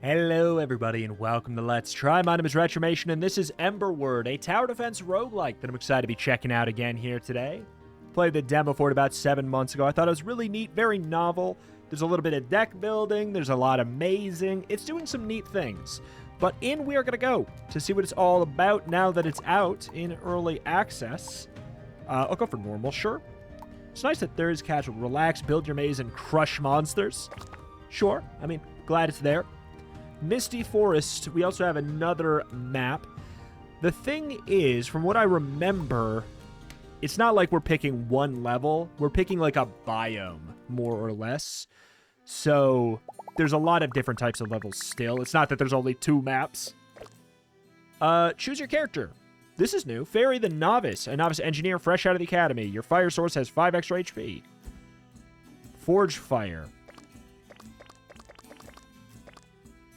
Hello everybody and welcome to Let's Try. My name is Retromation and this is Emberward, a tower defense roguelike that I'm excited to be checking out again here today. Played the demo for it about 7 months ago. I thought it was really neat, very novel. There's a little bit of deck building, there's a lot of mazing. It's doing some neat things. But in we are going to go to see what it's all about now that it's out in early access. I'll go for normal, sure. It's nice that there is casual. Relax, build your maze, and crush monsters. Sure, I mean, glad it's there. Misty Forest, we also have another map. The thing is, from what I remember, it's not like we're picking one level. We're picking like a biome, more or less. So there's a lot of different types of levels still. It's not that there's only 2 maps. Choose your character. This is new. Fairy the Novice, a novice engineer fresh out of the academy. Your fire source has 5 extra HP. Forge Fire.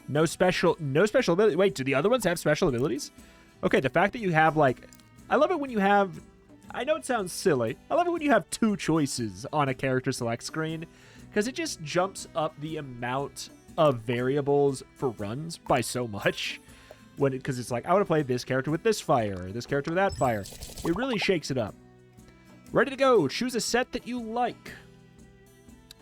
No special ability. Wait, do the other ones have special abilities? Okay, the fact that you have, like... I love it when you have... I know it sounds silly. I love it when you have 2 choices on a character select screen, because it just jumps up the amount of variables for runs by so much. Because it's like, I want to play this character with this fire, or this character with that fire. It really shakes it up. Ready to go. Choose a set that you like.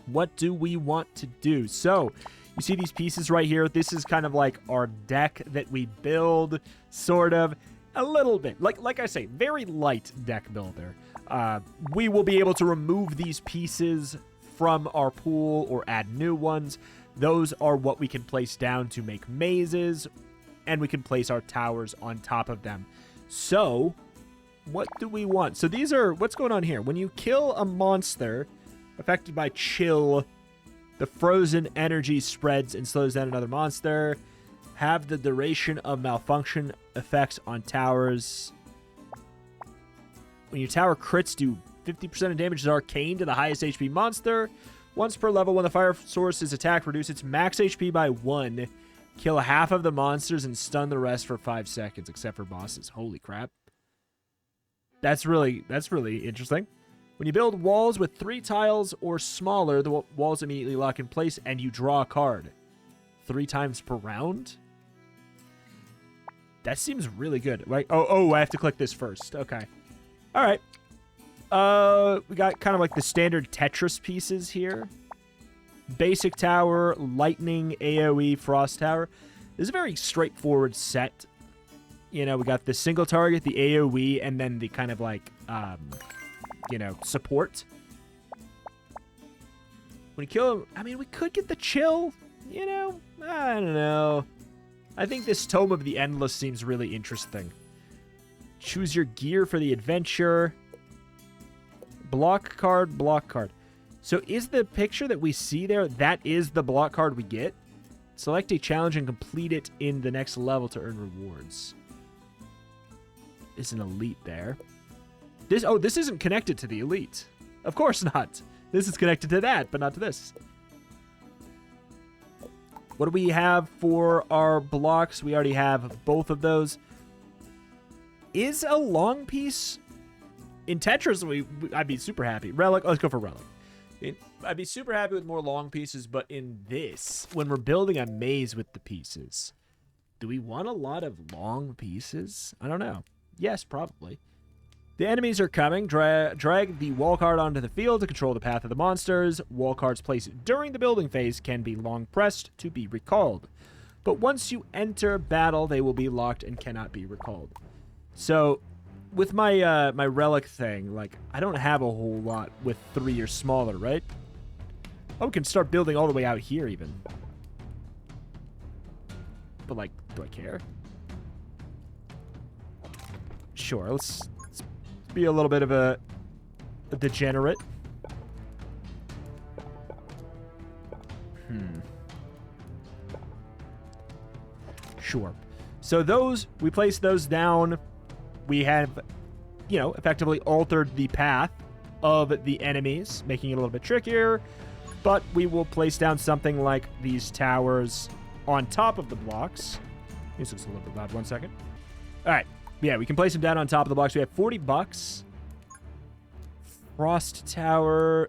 What do we want to do? So... you see these pieces right here? This is kind of like our deck that we build, sort of, a little bit. Like I say, very light deck builder. We will be able to remove these pieces from our pool or add new ones. Those are what we can place down to make mazes, and we can place our towers on top of them. So, what do we want? So these are, what's going on here? When you kill a monster affected by chill, the frozen energy spreads and slows down another monster. Have the duration of malfunction effects on towers. When your tower crits, do 50% of damage is arcane to the highest HP monster. Once per level, when the fire source is attacked, reduce its max HP by 1. Kill half of the monsters and stun the rest for 5 seconds, except for bosses. Holy crap. That's really interesting. When you build walls with 3 tiles or smaller, the walls immediately lock in place and you draw a card. 3 times per round? That seems really good. Right? Oh, I have to click this first. Okay. All right. We got kind of like the standard Tetris pieces here. Basic tower, lightning, AoE, frost tower. This is a very straightforward set. You know, we got the single target, the AoE, and then the kind of like... you know, support. When you kill him, I mean, we could get the chill, you know? I don't know. I think this Tome of the Endless seems really interesting. Choose your gear for the adventure. Block card, block card. So is the picture that we see there, that is the block card we get? Select a challenge and complete it in the next level to earn rewards. Is an elite there. This isn't connected to the elite. Of course not. This is connected to that, but not to this. What do we have for our blocks? We already have both of those. Is a long piece... in Tetris, I'd be super happy. Relic, let's go for Relic. I'd be super happy with more long pieces, but in this, when we're building a maze with the pieces, do we want a lot of long pieces? I don't know. Yes, probably. The enemies are coming. Drag the wall card onto the field to control the path of the monsters. Wall cards placed during the building phase can be long pressed to be recalled. But once you enter battle, they will be locked and cannot be recalled. So, with my my relic thing, like, I don't have a whole lot with 3 or smaller, right? Oh, we can start building all the way out here, even. But, like, do I care? Sure, let's be a little bit of a degenerate. Sure. So those, we place those down. We have, you know, effectively altered the path of the enemies, making it a little bit trickier. But we will place down something like these towers on top of the blocks. This looks a little bit loud. 1 second. All right. Yeah, we can place them down on top of the blocks. We have 40 bucks. Frost Tower.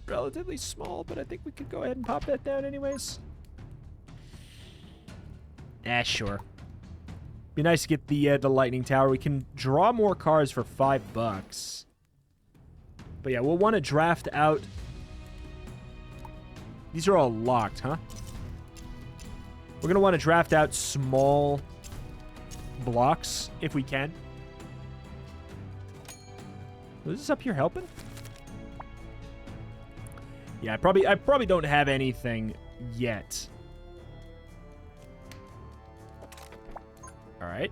Relatively small, but I think we could go ahead and pop that down anyways. Sure. Be nice to get the lightning tower. We can draw more cards for $5. But yeah, we'll want to draft out. These are all locked, huh? We're going to want to draft out small blocks if we can. Is this up here helping? Yeah, I probably don't have anything yet. All right.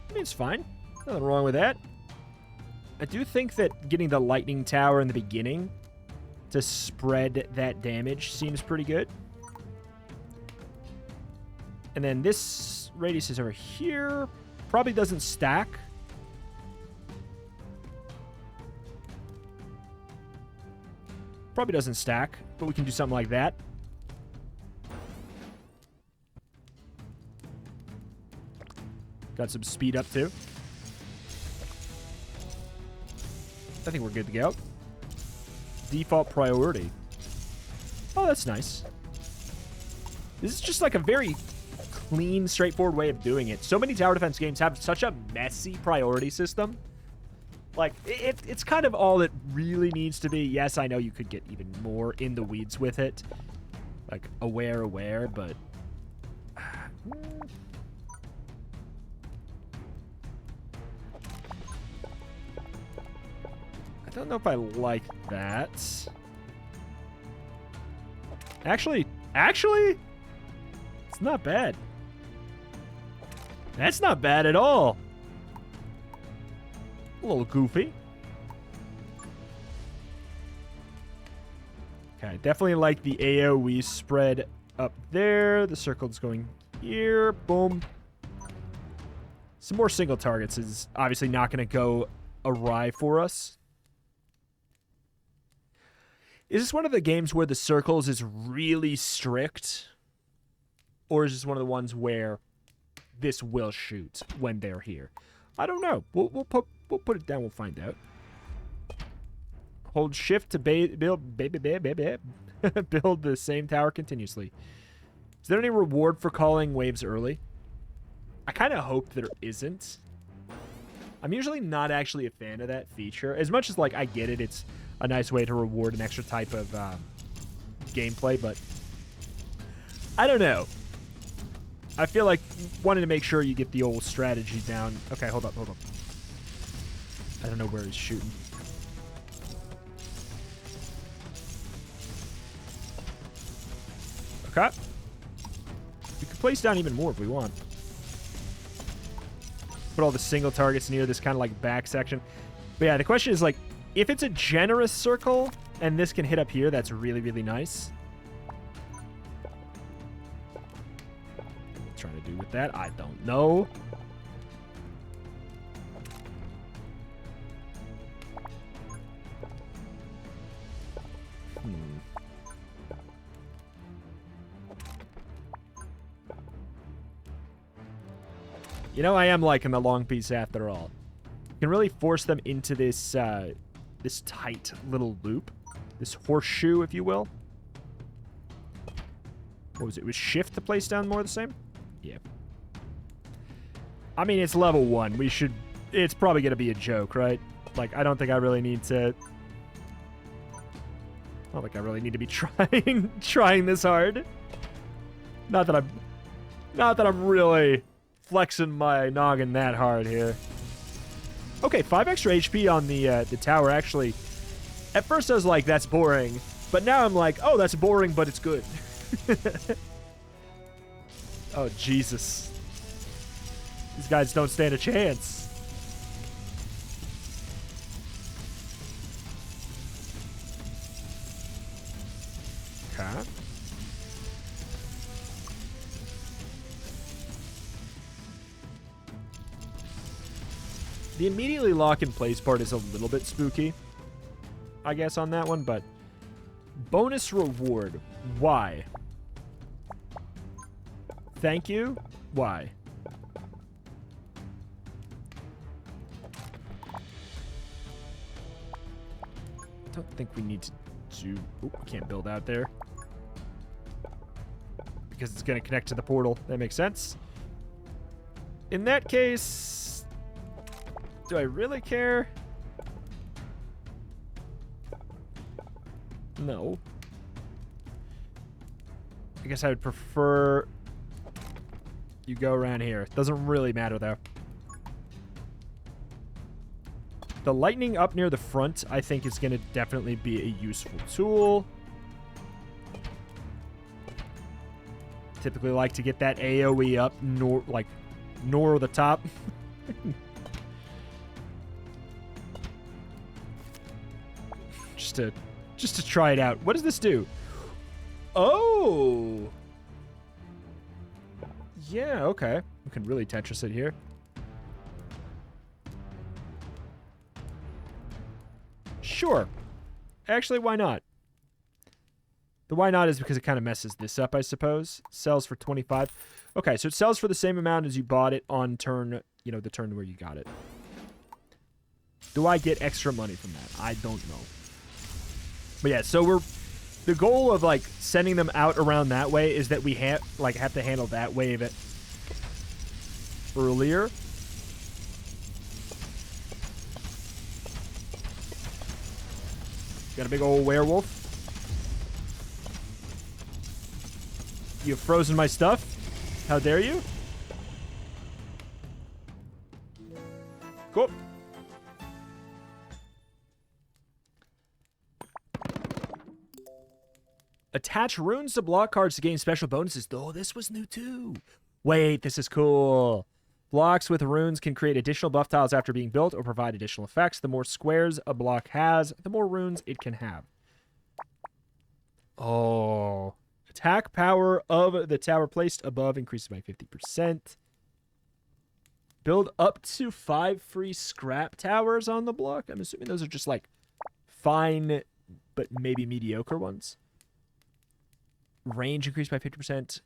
I mean, it's fine. Nothing wrong with that. I do think that getting the lightning tower in the beginning to spread that damage seems pretty good. And then this radius is over here. Probably doesn't stack. Probably doesn't stack, but we can do something like that. Got some speed up, too. I think we're good to go. Default priority. Oh, that's nice. This is just like a very clean, straightforward way of doing it. So many tower defense games have such a messy priority system. Like, it's kind of all it really needs to be. Yes, I know you could get even more in the weeds with it. Like, aware, but... I don't know if I like that. Actually, it's not bad. That's not bad at all. A little goofy. Okay, definitely like the AoE spread up there. The circle's going here. Boom. Some more single targets is obviously not going to go awry for us. Is this one of the games where the circles is really strict? Or is this one of the ones where this will shoot when they're here? I don't know. We'll put it down. We'll find out. Hold shift to build the same tower continuously. Is there any reward for calling waves early? I kind of hope there isn't. I'm usually not actually a fan of that feature. As much as, like, I get it. It's a nice way to reward an extra type of gameplay, but I don't know. I feel like wanting to make sure you get the old strategy down. Okay, hold up. I don't know where he's shooting. Okay. We could place down even more if we want. Put all the single targets near this kind of like back section. But yeah, the question is like, if it's a generous circle and this can hit up here, that's really, really nice. What I'm trying to do with that, I don't know. You know, I am liking the long piece after all. You can really force them into this this tight little loop. This horseshoe, if you will. What was it? It was shift to place down more of the same? Yeah. I mean, it's level 1. We should... It's probably going to be a joke, right? Like, I don't think I really need to... I don't think I really need to be trying this hard. Not that I'm really flexing my noggin that hard here. Okay, 5 extra HP on the tower, actually. At first I was like, that's boring. But now I'm like, oh, that's boring, but it's good. Oh, Jesus. These guys don't stand a chance. Okay. The immediately lock in place part is a little bit spooky, I guess, on that one, but bonus reward. Why? Thank you. Why? don't think we need to do... Oop, we can't build out there. Because it's going to connect to the portal. That makes sense. In that case... Do I really care? No. I guess I would prefer you go around here. Doesn't really matter, though. The lightning up near the front, I think, is going to definitely be a useful tool. Typically like to get that AoE up, nor the top. Just to try it out. What does this do? Oh! Yeah, okay. We can really Tetris it here. Sure. Actually, why not? The why not is because it kind of messes this up, I suppose. Sells for 25. Okay, so it sells for the same amount as you bought it on turn, the turn where you got it. Do I get extra money from that? I don't know. But yeah, so the goal of like sending them out around that way is that we have to handle that wave earlier. Got a big old werewolf. You've frozen my stuff. How dare you? Cool. Attach runes to block cards to gain special bonuses. Oh, this was new too. Wait, this is cool. Blocks with runes can create additional buff tiles after being built or provide additional effects. The more squares a block has, the more runes it can have. Oh. Attack power of the tower placed above increases by 50%. Build up to 5 free scrap towers on the block. I'm assuming those are just like fine, but maybe mediocre ones. Range increased by 50%.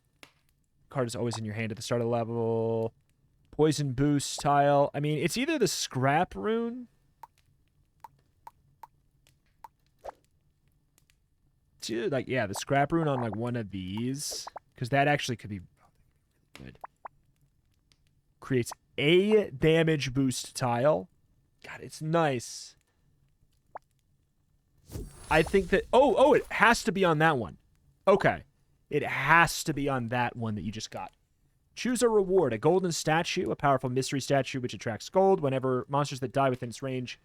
Card is always in your hand at the start of the level. Poison boost tile. I mean, it's either the scrap rune. Dude, like, yeah, the scrap rune on like one of these. Because that actually could be good. Creates a damage boost tile. God, it's nice. I think that... Oh, it has to be on that one. Okay. It has to be on that one that you just got. Choose a reward. A golden statue, a powerful mystery statue which attracts gold. Whenever monsters that die within its range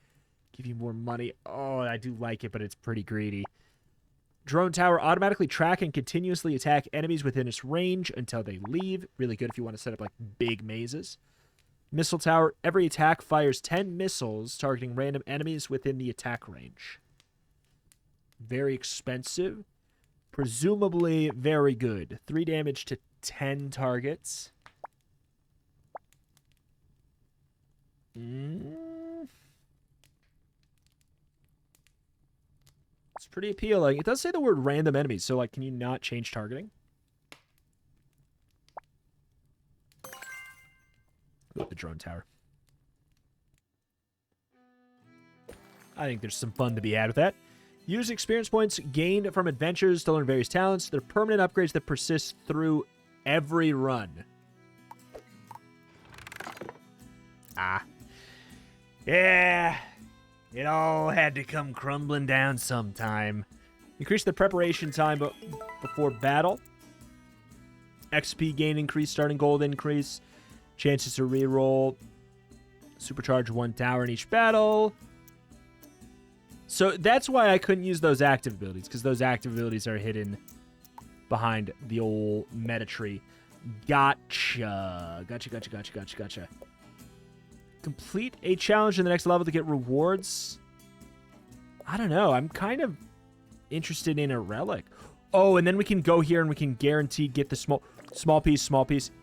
give you more money. Oh, I do like it, but it's pretty greedy. Drone tower automatically track and continuously attack enemies within its range until they leave. Really good if you want to set up like big mazes. Missile tower. Every attack fires 10 missiles targeting random enemies within the attack range. Very expensive. Presumably very good. 3 damage to 10 targets. It's pretty appealing. It does say the word random enemies, so like, can you not change targeting? Go with the drone tower. I think there's some fun to be had with that. Use experience points gained from adventures to learn various talents. They're permanent upgrades that persist through every run. Ah. Yeah. It all had to come crumbling down sometime. Increase the preparation time before battle. XP gain increase, starting gold increase. Chances to reroll. Supercharge 1 tower in each battle. So that's why I couldn't use those active abilities, because those active abilities are hidden behind the old meta tree. Gotcha. Gotcha. Complete a challenge in the next level to get rewards. I don't know. I'm kind of interested in a relic. Oh, and then we can go here and we can guaranteed get the small piece.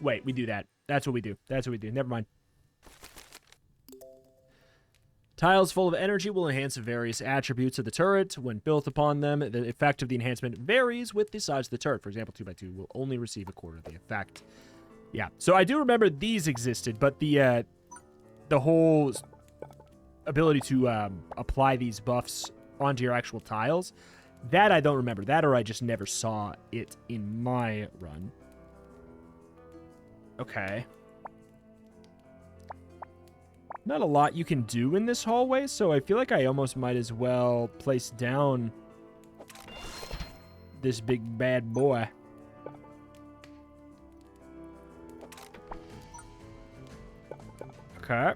Wait, we do that. That's what we do. Never mind. Tiles full of energy will enhance various attributes of the turret. When built upon them, the effect of the enhancement varies with the size of the turret. For example, 2x2 will only receive a quarter of the effect. Yeah, so I do remember these existed, but the whole ability to apply these buffs onto your actual tiles. That I don't remember. That or I just never saw it in my run. Okay. Not a lot you can do in this hallway, so I feel like I almost might as well place down this big bad boy. Okay.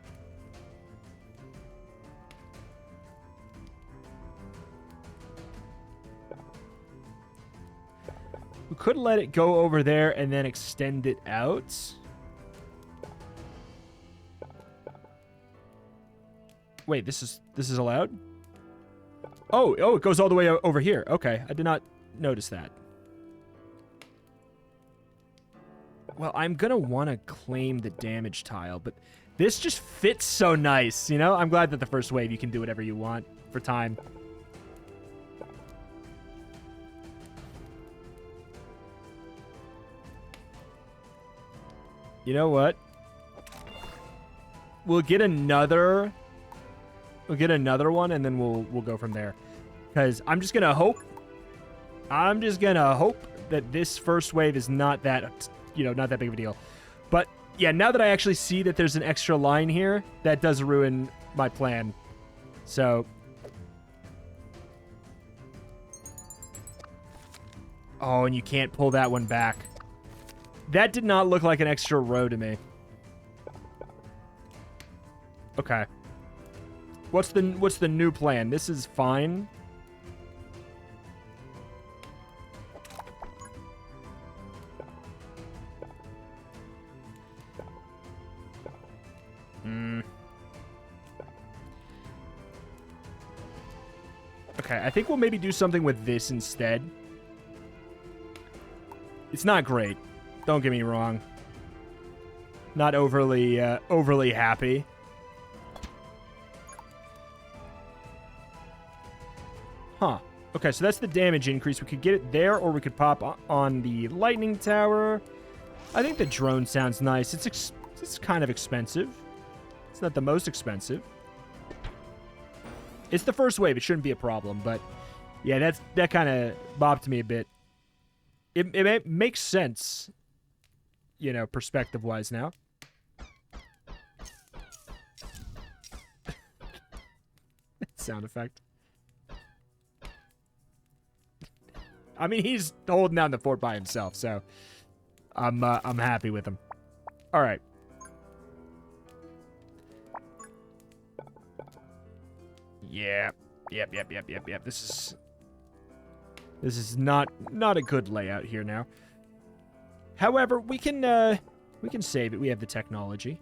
We could let it go over there and then extend it out. Wait, this is allowed? Oh, it goes all the way over here. Okay, I did not notice that. Well, I'm gonna want to claim the damage tile, but this just fits so nice, you know? I'm glad that the first wave you can do whatever you want for time. You know what? We'll get another one, and then we'll go from there. Because I'm just gonna hope that this first wave is not that, not that big of a deal. But yeah, now that I actually see that there's an extra line here, that does ruin my plan. So, oh, and you can't pull that one back. That did not look like an extra row to me. Okay. What's the new plan? This is fine. Okay, I think we'll maybe do something with this instead. It's not great. Don't get me wrong. Not overly happy. Huh. Okay, so that's the damage increase. We could get it there, or we could pop on the lightning tower. I think the drone sounds nice. It's kind of expensive. It's not the most expensive. It's the first wave. It shouldn't be a problem, but yeah, that kind of bopped me a bit. It makes sense, perspective-wise now. Sound effect. I mean, he's holding down the fort by himself, so I'm happy with him. All right. Yeah. Yep. This is not a good layout here now. However, we can save it. We have the technology.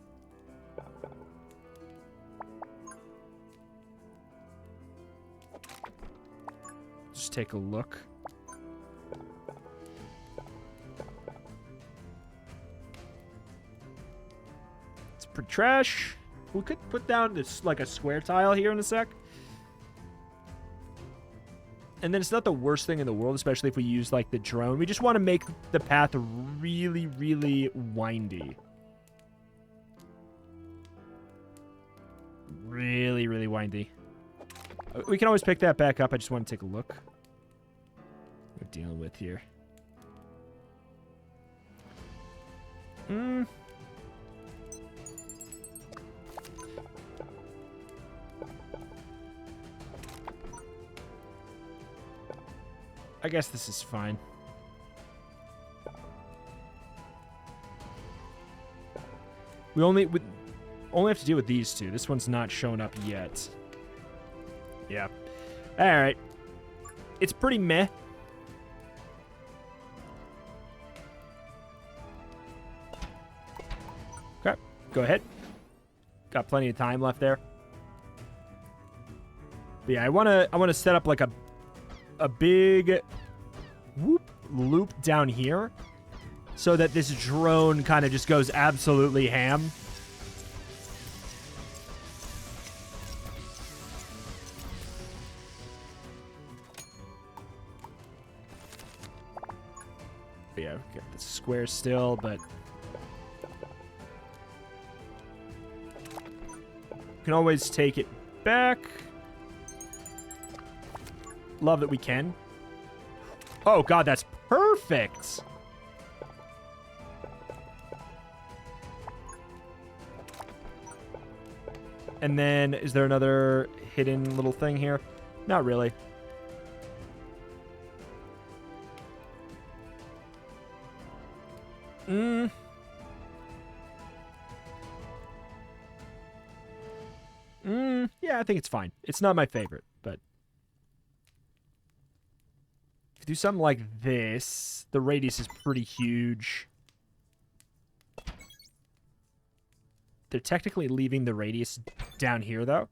Just take a look. It's pretty trash. We could put down this like a square tile here in a sec. And then it's not the worst thing in the world, especially if we use, like, the drone. We just want to make the path really, really windy. Really, really windy. We can always pick that back up. I just want to take a look. What we're dealing with here. I guess this is fine. We only have to deal with these two. This one's not shown up yet. Yeah. All right. It's pretty meh. Okay. Go ahead. Got plenty of time left there. But yeah, I want to set up like a big loop down here so that this drone kind of just goes absolutely ham. Yeah, got the square still, but you can always take it back. Love that we can. Oh, God, that's perfect. And then, is there another hidden little thing here? Not really. Yeah, I think it's fine. It's not my favorite, but... If you do something like this, the radius is pretty huge. They're technically leaving the radius down here, though.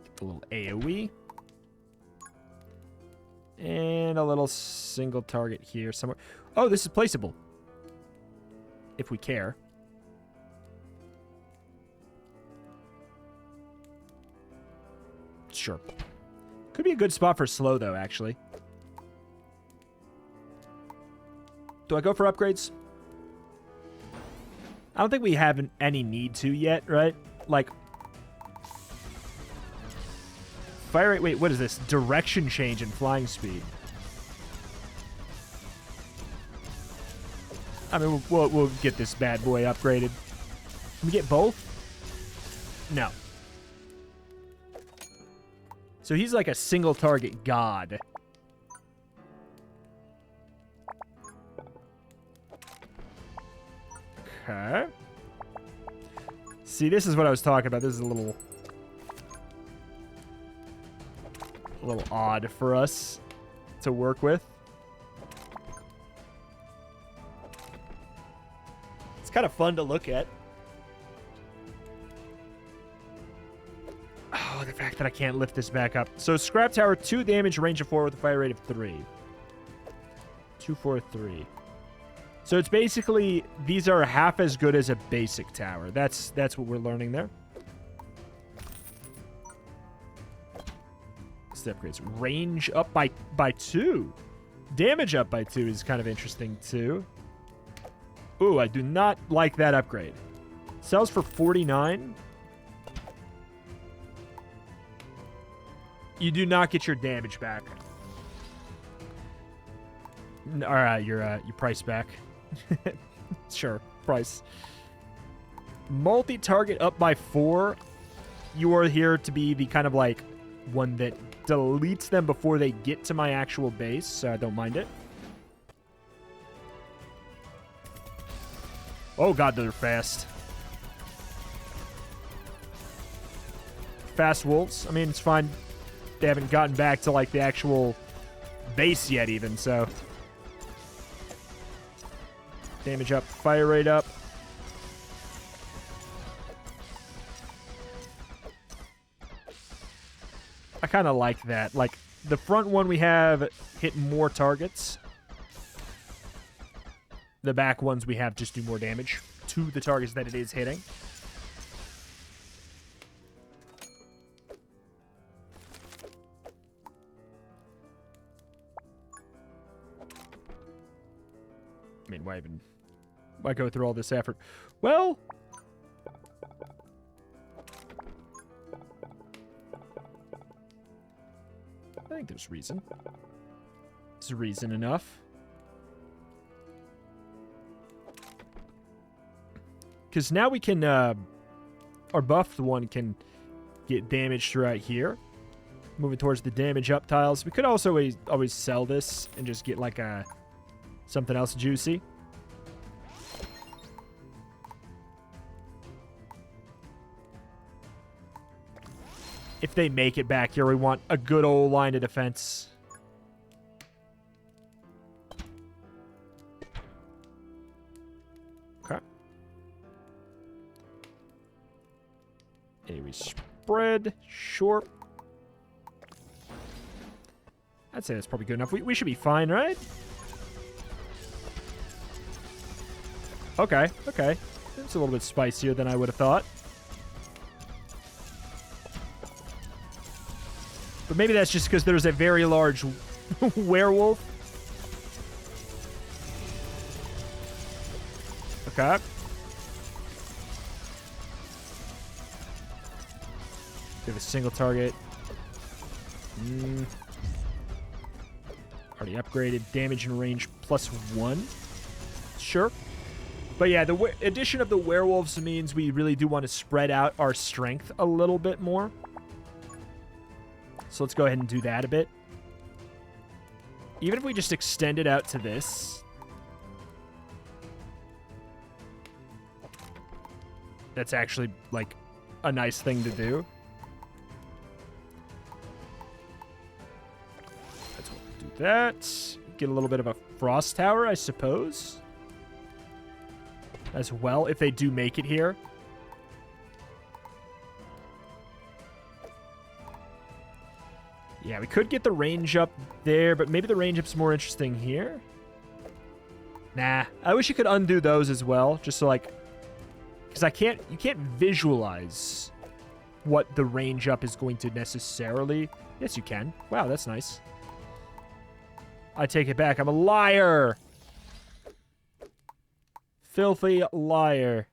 Get the little AoE. And a little single target here somewhere. Oh, this is placeable. If we care. Sure. Could be a good spot for slow, though, actually. Do I go for upgrades? I don't think we have any need to yet, right? Like... Fire rate... Wait, what is this? Direction change and flying speed. I mean, we'll get this bad boy upgraded. Can we get both? No. So he's like a single target god. Okay. See, this is what I was talking about. This is a little odd for us to work with. It's kind of fun to look at. Oh, the fact that I can't lift this back up. So Scrap Tower, 2 damage, range of 4 with a fire rate of 3. 2, 4, 3. So it's basically, these are half as good as a basic tower. That's what we're learning there. Step upgrades. Range up by 2. Damage up by 2 is kind of interesting too. Ooh, I do not like that upgrade. Sells for 49. You do not get your damage back. All right, your price back. Sure, price. Multi-target up by 4. You are here to be the kind of like one that deletes them before they get to my actual base, so I don't mind it. Oh god, they're fast. Fast wolves. I mean, it's fine. They haven't gotten back to like the actual base yet even, so. Damage up, fire rate up. I kind of like that. Like, the front one we have hit more targets. The back ones we have just do more damage to the targets that it is hitting. I mean, why go through all this effort? Well, I think there's reason. There's reason enough. Because now we can, our buffed one can get damage throughout here. Moving towards the damage up tiles. We could also always sell this and just get like a something else juicy. If they make it back here, we want a good old line of defense. Okay. AoE spread. Sure. I'd say that's probably good enough. We should be fine, right? Okay, okay. It's a little bit spicier than I would have thought. But maybe that's just because there's a very large werewolf. Okay. We have a single target. Already upgraded. Damage and range +1. Sure. But yeah, the addition of the werewolves means we really do want to spread out our strength a little bit more. So let's go ahead and do that a bit. Even if we just extend it out to this. That's actually, like, a nice thing to do. Let's do that. Get a little bit of a frost tower, I suppose. As well, if they do make it here. Yeah, we could get the range up there, but maybe the range up's more interesting here. Nah, I wish you could undo those as well, just so, like, because you can't visualize what the range up is going to necessarily. Yes, you can. Wow, that's nice. I take it back. I'm a liar. Filthy liar.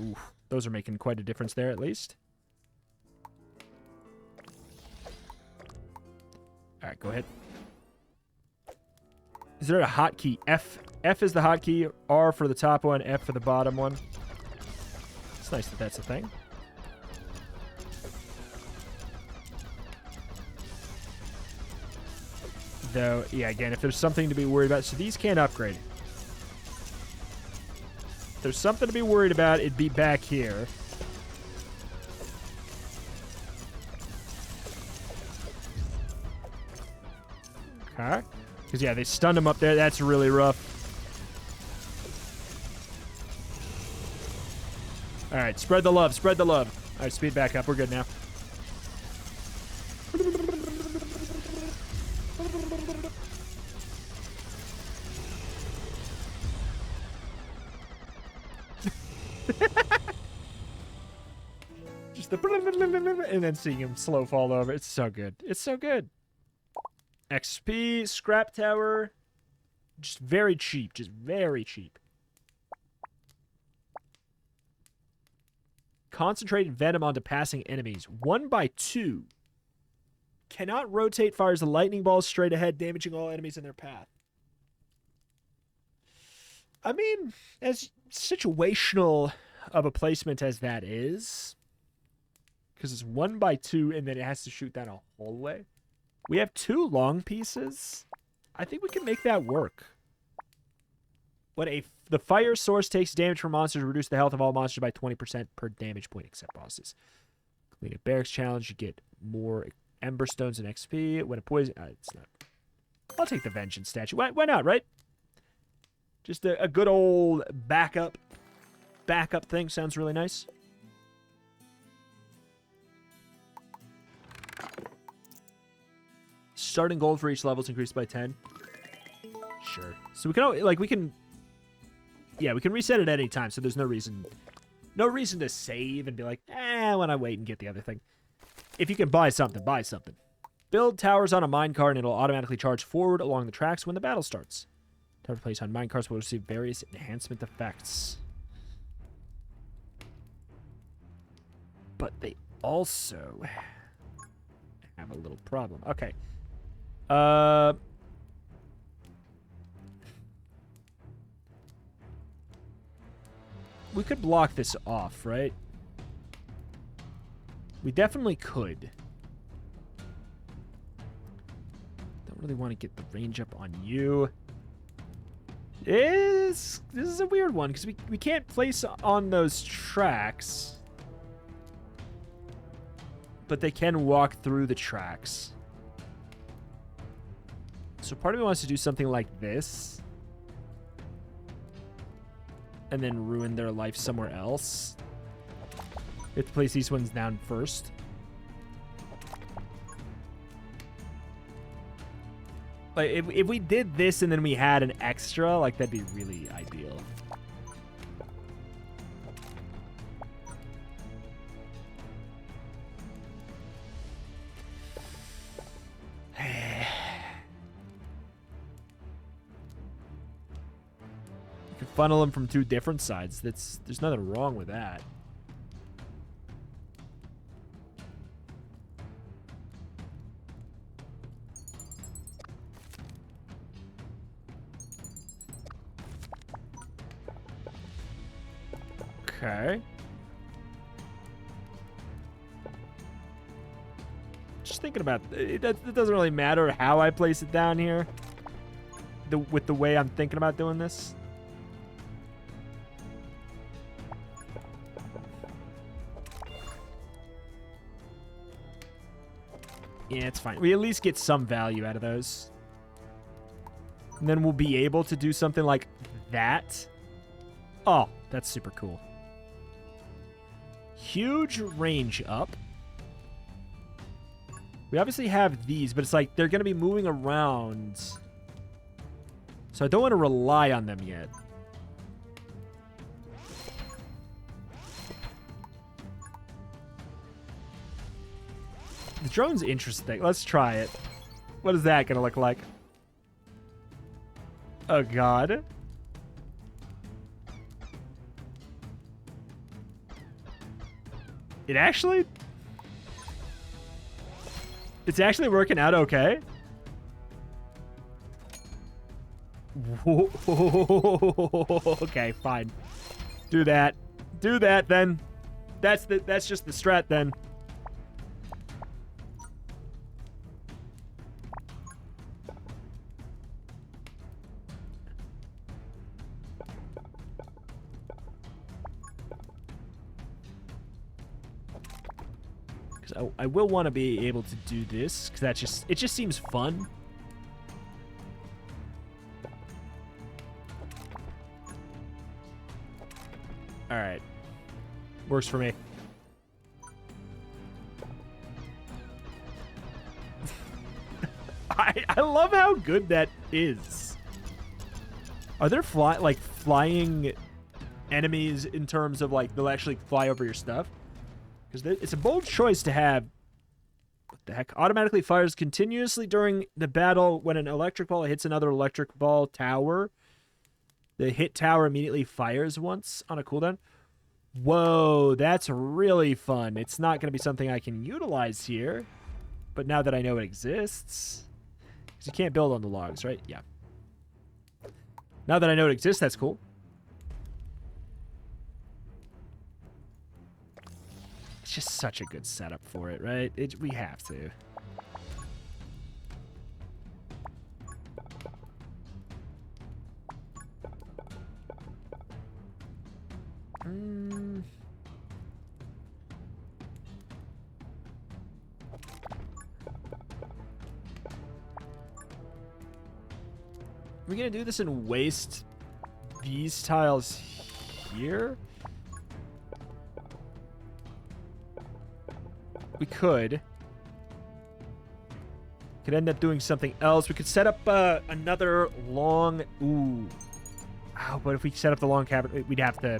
Ooh, those are making quite a difference there, at least. All right, go ahead. Is there a hotkey? F is the hotkey. R for the top one. F for the bottom one. It's nice that that's a thing. Though, yeah, again, if there's something to be worried about, so these can't upgrade. If there's something to be worried about, it'd be back here. Okay. Because, yeah, they stunned him up there. That's really rough. All right, spread the love. Spread the love. All right, speed back up. We're good now. Just the and then seeing him slow fall over. It's so good. It's so good. XP, scrap tower, just very cheap, just very cheap. Concentrated venom onto passing enemies, 1/2. Cannot rotate, fires a lightning ball straight ahead, damaging all enemies in their path. I mean, as situational of a placement as that is, because it's 1/2 and then it has to shoot down a hallway. We have 2 long pieces. I think we can make that work. The fire source takes damage from monsters, reduce the health of all monsters by 20% per damage point except bosses. Clean a barracks challenge, you get more ember stones and XP. When a poison, it's not. I'll take the vengeance statue. Why not, right? Just a good old backup thing sounds really nice. Starting gold for each level is increased by 10. Sure. So we can, yeah, we can reset it at any time. So there's no reason to save and be like, when I wait and get the other thing. If you can buy something, buy something. Build towers on a minecart and it'll automatically charge forward along the tracks when the battle starts. Tower placed on minecarts will receive various enhancement effects. But they also have a little problem. Okay. We could block this off, right? We definitely could. Don't really want to get the range up on you. This is a weird one, because we can't place on those tracks. But they can walk through the tracks. So part of me wants to do something like this. And then ruin their life somewhere else. We have to place these ones down first. Like, if we did this and then we had an extra, like, that'd be really ideal. funnel them from 2 different sides. There's nothing wrong with that. Okay. Just thinking about it, it doesn't really matter how I place it down here. With the way I'm thinking about doing this. Yeah, it's fine. We at least get some value out of those. And then we'll be able to do something like that. Oh, that's super cool. Huge range up. We obviously have these, but it's like they're going to be moving around. So I don't want to rely on them yet. The drone's interesting. Let's try it. What is that going to look like? Oh, God. It actually... It's actually working out okay. Okay, fine. Do that. Do that, then. That's just the strat, then. Because I will want to be able to do this, because it just seems fun. All right. Works for me. I love how good that is. Are there flying enemies in terms of like they'll actually fly over your stuff? Because it's a bold choice to have. What the heck? Automatically fires continuously during the battle when an electric ball hits another electric ball tower. The hit tower immediately fires once on a cooldown. Whoa, that's really fun. It's not going to be something I can utilize here. But now that I know it exists... Because you can't build on the logs, right? Yeah. Now that I know it exists, that's cool. It's just such a good setup for it, right? We have to. Are we gonna do this and waste these tiles here? We could. Could end up doing something else. We could set up another long... Ooh. Oh, but if we set up the long cabinet, we'd have to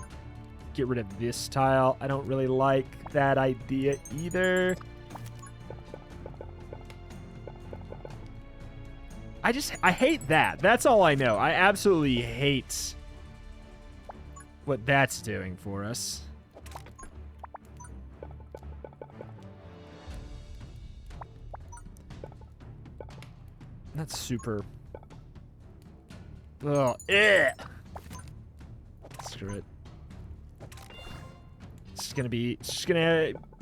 get rid of this tile. I don't really like that idea either. I hate that. That's all I know. I absolutely hate what that's doing for us. That's super... Ugh. Screw it. It's just gonna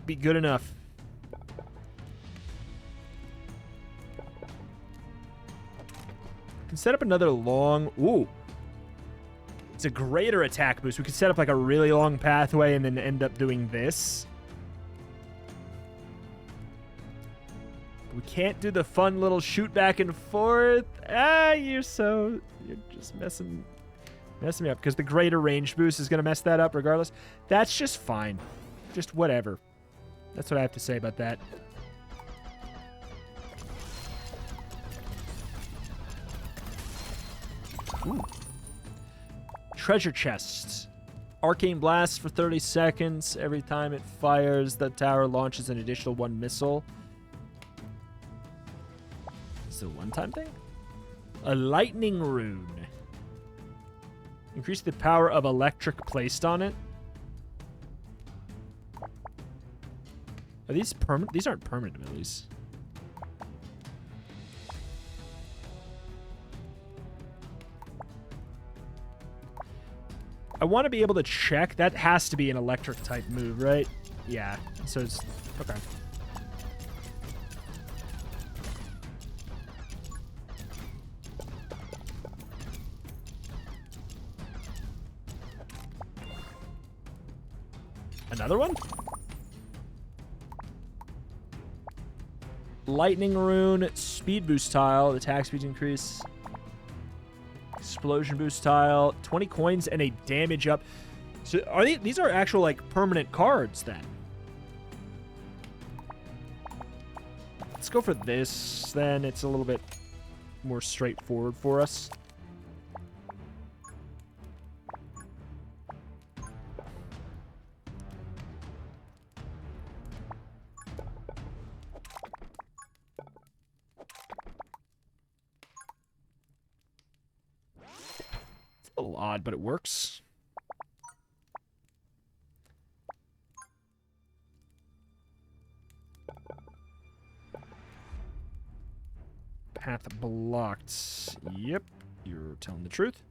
be good enough. Can set up another long... Ooh. It's a greater attack boost. We could set up like a really long pathway and then end up doing this. We can't do the fun little shoot back and forth. You're just messing me up because the greater range boost is going to mess that up regardless. That's just fine. Just whatever. That's what I have to say about that. Ooh. Treasure chests. Arcane blast for 30 seconds. Every time it fires, the tower launches an additional 1 missile. Is it a one-time thing? A lightning rune. Increase the power of electric placed on it. Are these permanent? These aren't permanent abilities. I want to be able to check. That has to be an electric type move, right? Yeah. So it's okay. Another one? Lightning rune, speed boost tile, attack speed increase. Explosion boost tile, 20 coins and a damage up. So are these are actual like permanent cards then? Let's go for this then. It's a little bit more straightforward for us. A little odd, but it works. Path blocked. Yep, you're telling the truth.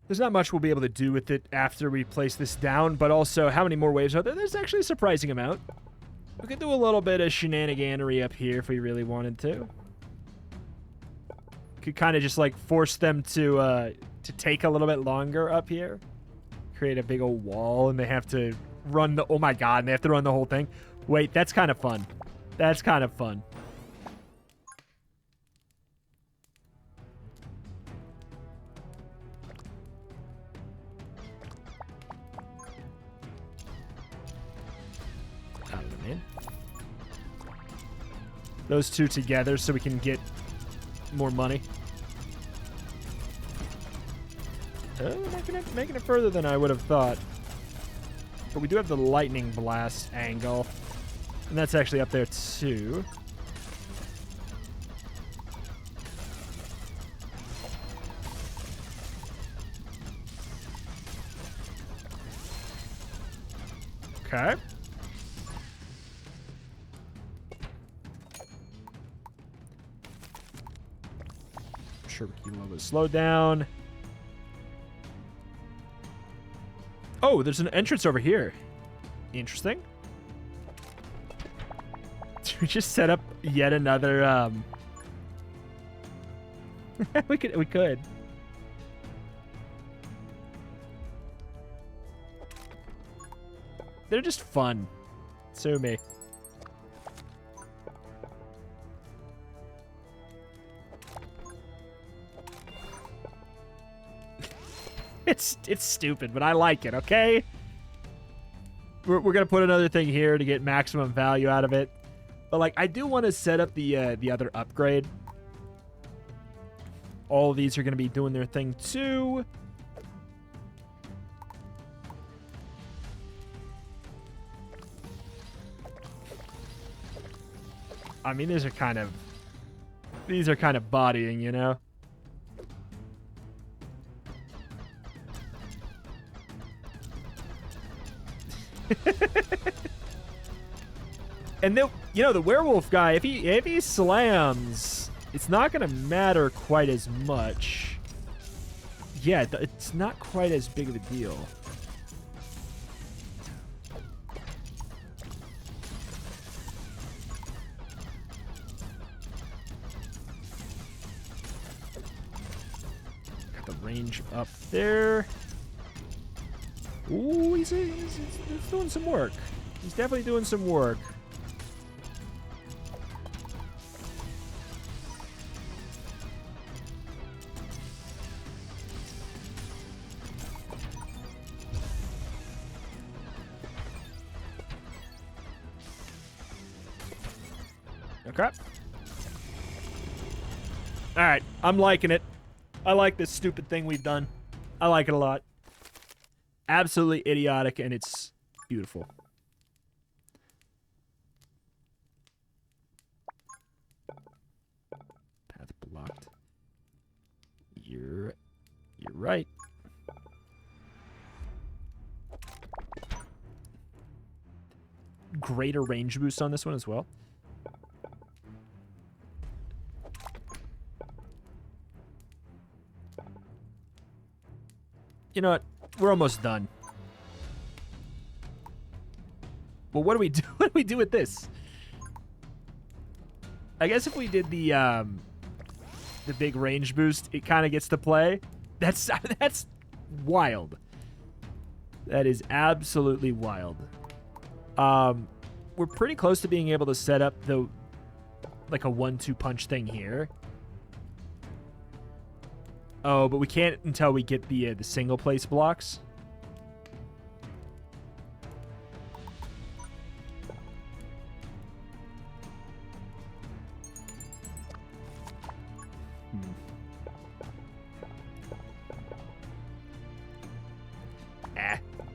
There's not much we'll be able to do with it after we place this down, but also how many more waves are there? There's actually a surprising amount. We could do a little bit of shenaniganery up here if we really wanted to. Could kind of just like force them to take a little bit longer up here. Create a big old wall and they have to run the... Oh my god, and they have to run the whole thing. Wait, that's kind of fun. That's kind of fun. Those two together so we can get more money. Making it further than I would have thought. But we do have the lightning blast angle. And that's actually up there too. Okay. Sure, we keep a little bit slowed down. Oh, there's an entrance over here. Interesting. Should we just set up yet another we could. They're just fun. Sue me. It's stupid, but I like it, okay? We're going to put another thing here to get maximum value out of it. But, like, I do want to set up the other upgrade. All of these are going to be doing their thing, too. I mean, these are kind of bodying, you know? And the, you know, the werewolf guy, if he slams, it's not gonna matter quite as much. Yeah, it's not quite as big of a deal. Got the range up there. Ooh, he's doing some work. He's definitely doing some work. Okay. All right, I'm liking it. I like this stupid thing we've done. I like it a lot. Absolutely idiotic, and it's beautiful. right. Greater range boost on this one as well. You know what? We're almost done. Well, what do we do? What do we do with this? I guess if we did the big range boost, it kind of gets to play. That's wild. That is absolutely wild. We're pretty close to being able to set up the like a 1-2 punch thing here. Oh, but we can't until we get the single place blocks.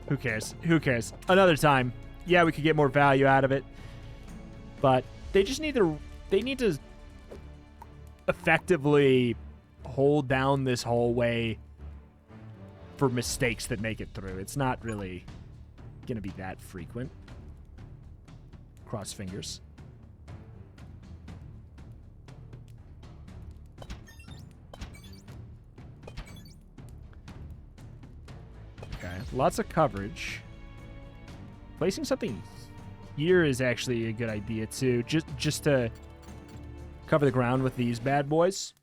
Who cares? Who cares? Another time. Yeah, we could get more value out of it. But they just need to effectively hold down this hallway for mistakes that make it through. It's not really going to be that frequent. Cross fingers. Okay, lots of coverage. Placing something here is actually a good idea too, just to cover the ground with these bad boys.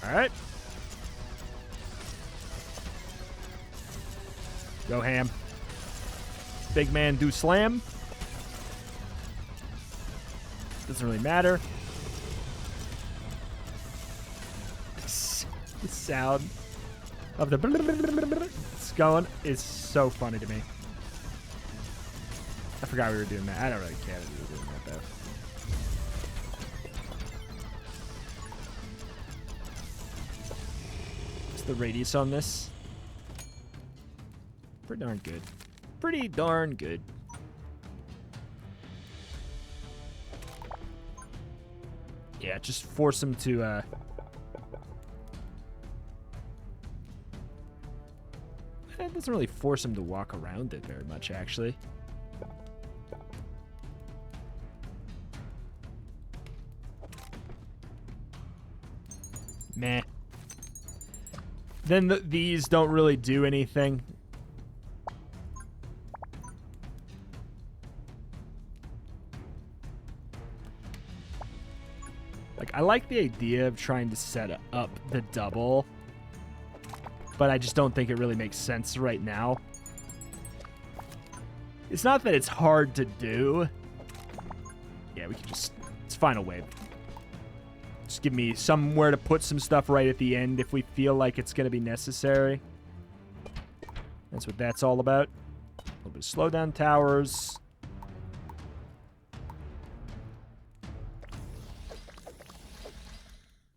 All right. Go ham. Big man do slam. Doesn't really matter. The sound of the it's going is so funny to me. I forgot we were doing that. I don't really care that we were doing that though. What's the radius on this? Pretty darn good. Pretty darn good. Yeah, just force him to, it doesn't really force him to walk around it very much, actually. Meh. Then these don't really do anything. Like, I like the idea of trying to set up the double, but I just don't think it really makes sense right now. It's not that it's hard to do. Yeah, we can just, it's final wave. Just give me somewhere to put some stuff right at the end if we feel like it's going to be necessary. That's what that's all about. A little bit of slow down towers.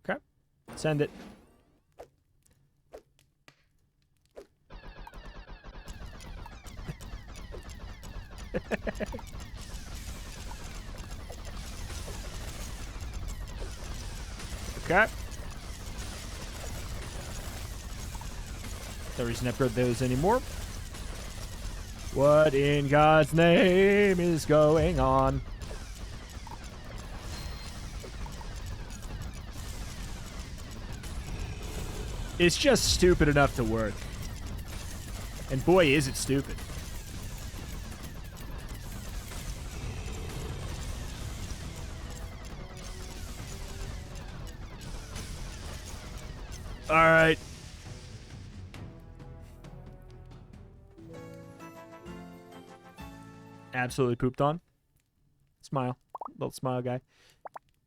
Okay. Send it. Okay. No reason to upgrade those anymore. What in God's name is going on? It's just stupid enough to work. And boy, is it stupid. All right. Absolutely pooped on. Smile. Little smile guy.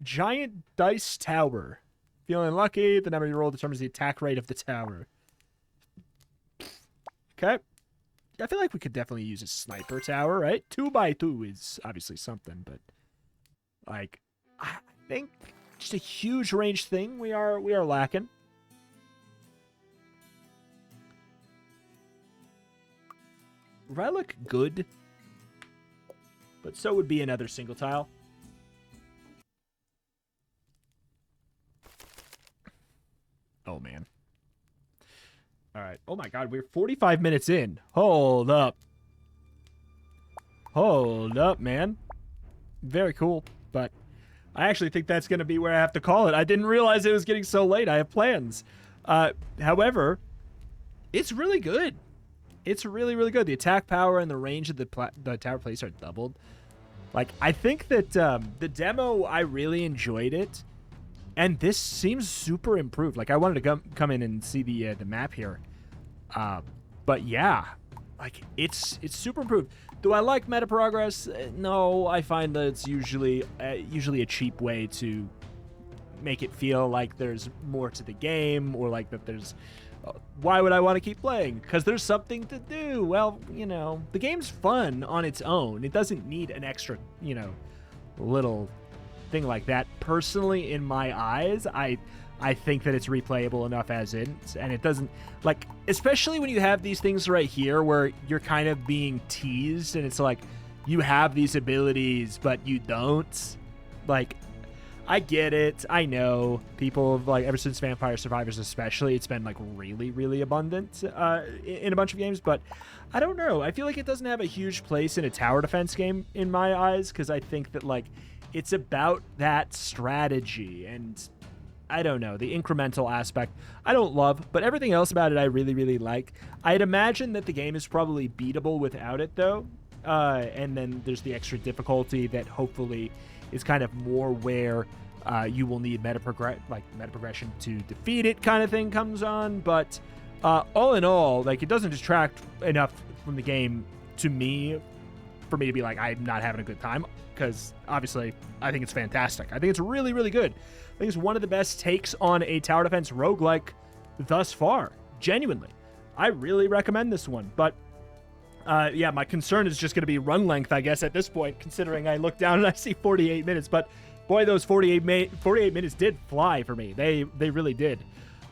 Giant dice tower. Feeling lucky, the number you roll determines the attack rate of the tower. Okay. I feel like we could definitely use a sniper tower, right? 2x2 is obviously something, but like I think just a huge range thing we are lacking. Relic good, but so would be another single tile. Oh, man. All right. Oh, my God. We're 45 minutes in. Hold up. Hold up, man. Very cool, but I actually think that's going to be where I have to call it. I didn't realize it was getting so late. I have plans. However, it's really good. It's really, really good. The attack power and the range of the tower place are doubled. Like, I think that the demo, I really enjoyed it. And this seems super improved. Like, I wanted to come in and see the map here. But yeah, like, it's super improved. Do I like meta progress? No, I find that it's usually a cheap way to make it feel like there's more to the game, or like that there's... why would I want to keep playing? Because there's something to do. Well, you know, the game's fun on its own. It doesn't need an extra, you know, little thing like that. Personally, in my eyes, I think that it's replayable enough as is, and it doesn't, like, especially when you have these things right here where you're kind of being teased, and it's like, you have these abilities, but you don't. Like, I get it. I know people, like, ever since Vampire Survivors especially, it's been, like, really, really abundant in a bunch of games, but I don't know. I feel like it doesn't have a huge place in a tower defense game in my eyes, because I think that, like, it's about that strategy, and I don't know, the incremental aspect I don't love, but everything else about it I really, really like. I'd imagine that the game is probably beatable without it, though, and then there's the extra difficulty that hopefully is kind of more where you will need meta progression to defeat it kind of thing comes on, but all in all, like, it doesn't detract enough from the game to me for me to be like, I'm not having a good time, because obviously I think it's fantastic. I think it's really, really good. I think it's one of the best takes on a tower defense roguelike thus far. Genuinely. I really recommend this one. But, yeah, my concern is just going to be run length, I guess, at this point, considering I look down and I see 48 minutes. But, boy, those 48 minutes did fly for me. They really did.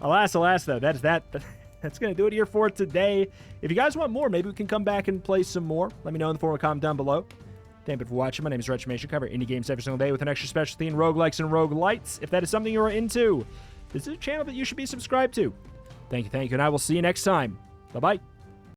Alas, though, that's going to do it here for today. If you guys want more, maybe we can come back and play some more. Let me know in the forum comment down below. Thank you for watching. My name is Retramation. Cover indie games every single day with an extra specialty in roguelikes and roguelites. If that is something you're into, this is a channel that you should be subscribed to. Thank you, and I will see you next time. Bye-bye.